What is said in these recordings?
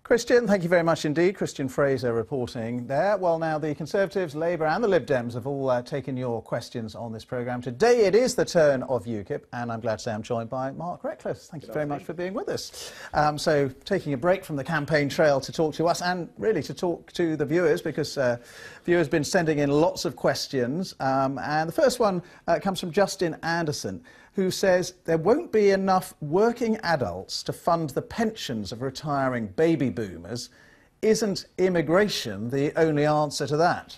Christian, thank you very much indeed. Christian Fraser reporting there. Well, now the Conservatives, Labour and the Lib Dems have all taken your questions on this programme. Today it is the turn of UKIP, and I'm glad to say I'm joined by Mark Reckless. Thank you very much for being with us. So taking a break from the campaign trail to talk to us and really to talk to the viewers, because viewers have been sending in lots of questions. And the first one comes from Justin Anderson, who says there won't be enough working adults to fund the pensions of retiring baby boomers. Isn't immigration the only answer to that?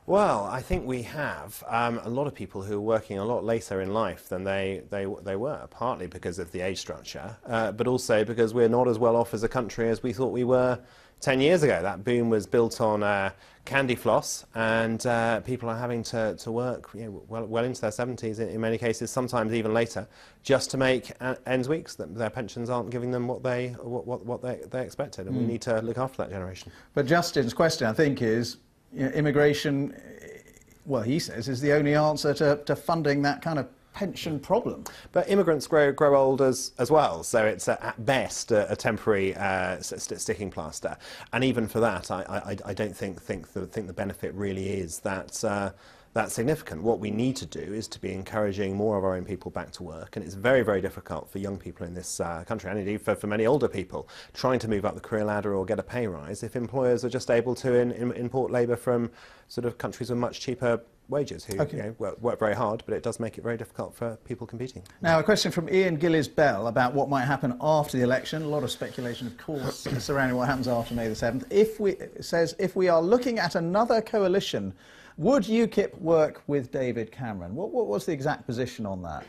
Well, I think we have a lot of people who are working a lot later in life than they were, partly because of the age structure, but also because we're not as well off as a country as we thought we were 10 years ago. That boom was built on candy floss, and people are having to work well into their 70s in many cases, sometimes even later, just to make ends meet. Their pensions aren't giving them what they expected, and we need to look after that generation. But Justin's question, I think, is immigration, well, he says, is the only answer to funding that kind of pension problem. But immigrants grow old as well, so it's at best a temporary sticking plaster. And even for that, I don't think the benefit really is that significant. What we need to do is to be encouraging more of our own people back to work, and it's very, very difficult for young people in this country, and indeed for many older people, trying to move up the career ladder or get a pay rise if employers are just able to import labour from sort of countries with much cheaper wages, who work very hard, but it does make it very difficult for people competing. Now, a question from Ian Gillis-Bell about what might happen after the election. A lot of speculation, of course, surrounding what happens after May the 7th. It says, if we are looking at another coalition, would UKIP work with David Cameron? What was the exact position on that?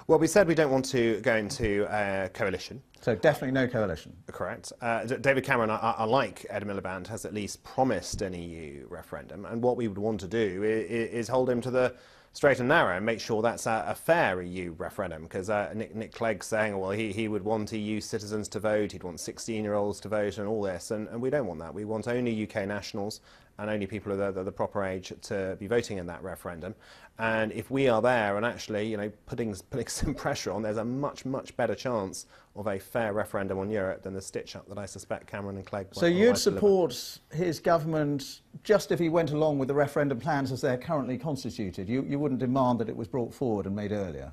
Well, we said we don't want to go into a coalition. So definitely no coalition. Correct. David Cameron, like Ed Miliband, has at least promised an EU referendum, and what we would want to do is hold him to the straight and narrow and make sure that's a fair EU referendum, because Nick Clegg's saying, well, he would want EU citizens to vote, he'd want 16-year-olds to vote and all this, and we don't want that. We want only UK nationals and only people of the proper age to be voting in that referendum. And if we are there and actually, putting some pressure on, there's a much better chance of a fair referendum on Europe than the stitch-up that I suspect Cameron and Clegg. So you'd support his government just if he went along with the referendum plans as they're currently constituted? You wouldn't demand that it was brought forward and made earlier?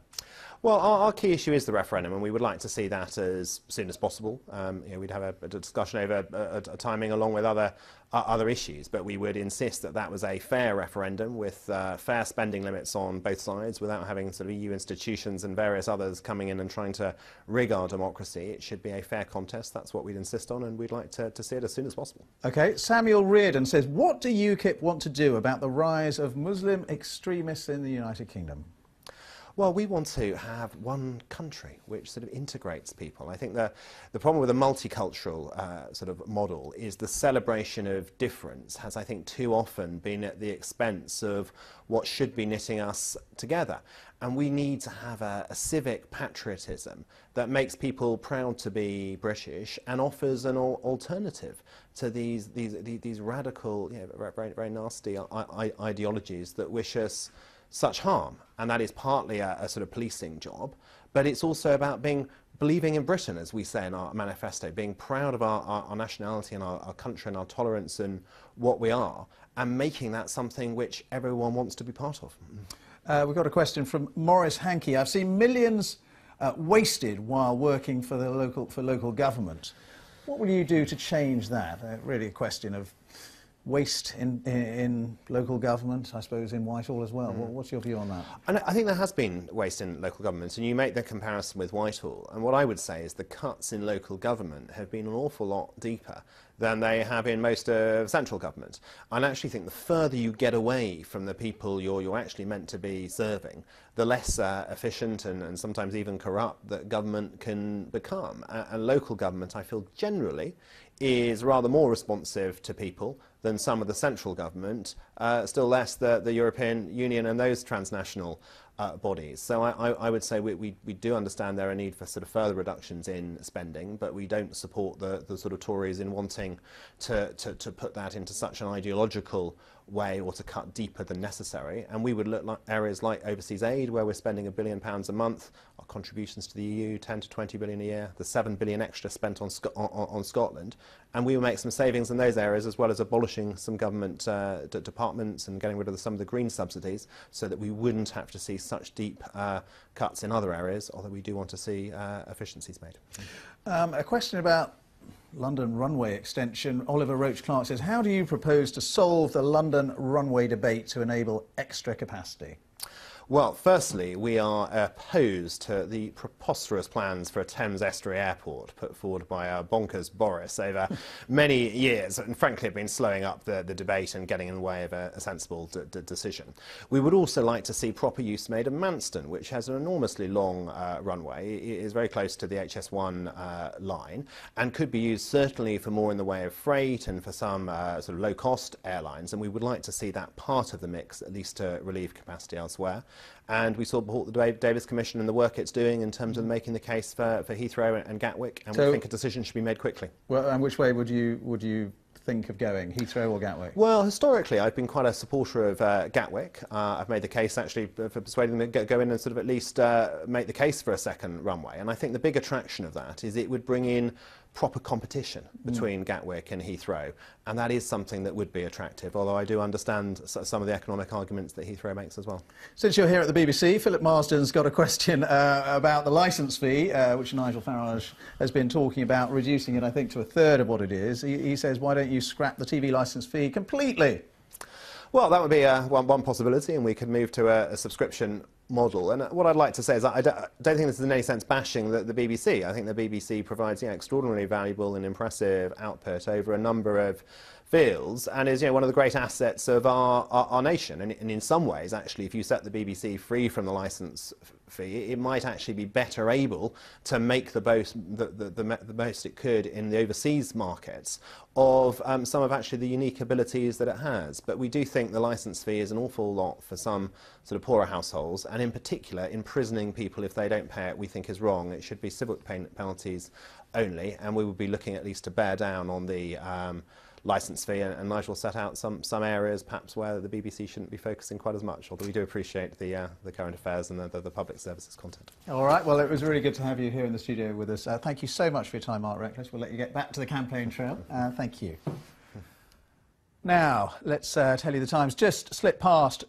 Well, our key issue is the referendum, and we would like to see that as soon as possible. We'd have a discussion over a timing along with other issues, but we would insist that that was a fair referendum with fair spending limits on both sides, without having sort of EU institutions and various others coming in and trying to rig our democracy. It should be a fair contest. That's what we'd insist on, and we'd like to see it as soon as possible. OK. Samuel Reardon says, what do UKIP want to do about the rise of Muslim extremists in the United Kingdom? Well, we want to have one country which sort of integrates people. I think the problem with a multicultural sort of model is the celebration of difference has, I think, too often been at the expense of what should be knitting us together. And we need to have a civic patriotism that makes people proud to be British and offers an alternative to these radical, very, very nasty ideologies that wish us such harm. And that is partly a sort of policing job, but it's also about believing in Britain, as we say in our manifesto, being proud of our nationality and our country and our tolerance and what we are, and making that something which everyone wants to be part of. We've got a question from Maurice Hankey. I've seen millions wasted while working for local government. What will you do to change that? Really a question of waste in local government, I suppose, in Whitehall as well. What's your view on that? And I think there has been waste in local government, and you make the comparison with Whitehall. And what I would say is the cuts in local government have been an awful lot deeper than they have in most of central government. I actually think the further you get away from the people you're actually meant to be serving, the less efficient and sometimes even corrupt that government can become. And local government, I feel, generally is rather more responsive to people than some of the central government, still less the European Union and those transnational bodies. So I would say we do understand there are a need for sort of further reductions in spending, but we don't support the sort of Tories in wanting to put that into such an ideological way or to cut deeper than necessary. And we would look at areas like overseas aid, where we're spending £1 billion a month, our contributions to the EU, 10 to 20 billion a year, the 7 billion extra spent on Scotland. And we will make some savings in those areas, as well as abolishing some government departments and getting rid of some of the green subsidies, so that we wouldn't have to see such deep cuts in other areas, although we do want to see efficiencies made. A question about London runway extension. Oliver Roach-Clark says, how do you propose to solve the London runway debate to enable extra capacity? Well, firstly, we are opposed to the preposterous plans for a Thames estuary airport put forward by bonkers Boris over many years, and frankly have been slowing up the debate and getting in the way of a sensible decision. We would also like to see proper use made of Manston, which has an enormously long runway. It is very close to the HS1 line and could be used certainly for more in the way of freight and for some sort of low-cost airlines, and we would like to see that part of the mix, at least to relieve capacity elsewhere. And we support the Davis Commission and the work it's doing in terms of making the case for Heathrow and Gatwick, and we think a decision should be made quickly. Well, and which way would you think of going, Heathrow or Gatwick? Well, historically, I've been quite a supporter of Gatwick. I've made the case, actually, for persuading them to go in and sort of at least make the case for a second runway. And I think the big attraction of that is it would bring in proper competition between Gatwick and Heathrow, and that is something that would be attractive, although I do understand some of the economic arguments that Heathrow makes as well. Since you're here at the BBC, Philip Marsden's got a question about the licence fee, which Nigel Farage has been talking about, reducing it, I think, to a third of what it is. He says, why don't you scrap the TV licence fee completely? Well, that would be one possibility, and we could move to a subscription model. And what I'd like to say is I don't think this is in any sense bashing the BBC. I think the BBC provides extraordinarily valuable and impressive output over a number of fields, and is one of the great assets of our nation. And in some ways, actually, if you set the BBC free from the licence fee, it might actually be better able to make the most it could in the overseas markets of some of actually the unique abilities that it has. But we do think the licence fee is an awful lot for some sort of poorer households, and in particular imprisoning people if they don't pay it we think is wrong. It should be civil penalties only, and we would be looking at least to bear down on the licence fee, and Nigel set out some areas perhaps where the BBC shouldn't be focusing quite as much, although we do appreciate the current affairs and the public services content. All right, well, it was really good to have you here in the studio with us. Thank you so much for your time, Mark Reckless. We'll let you get back to the campaign trail. Thank you. Now, let's tell you the time's just slipped past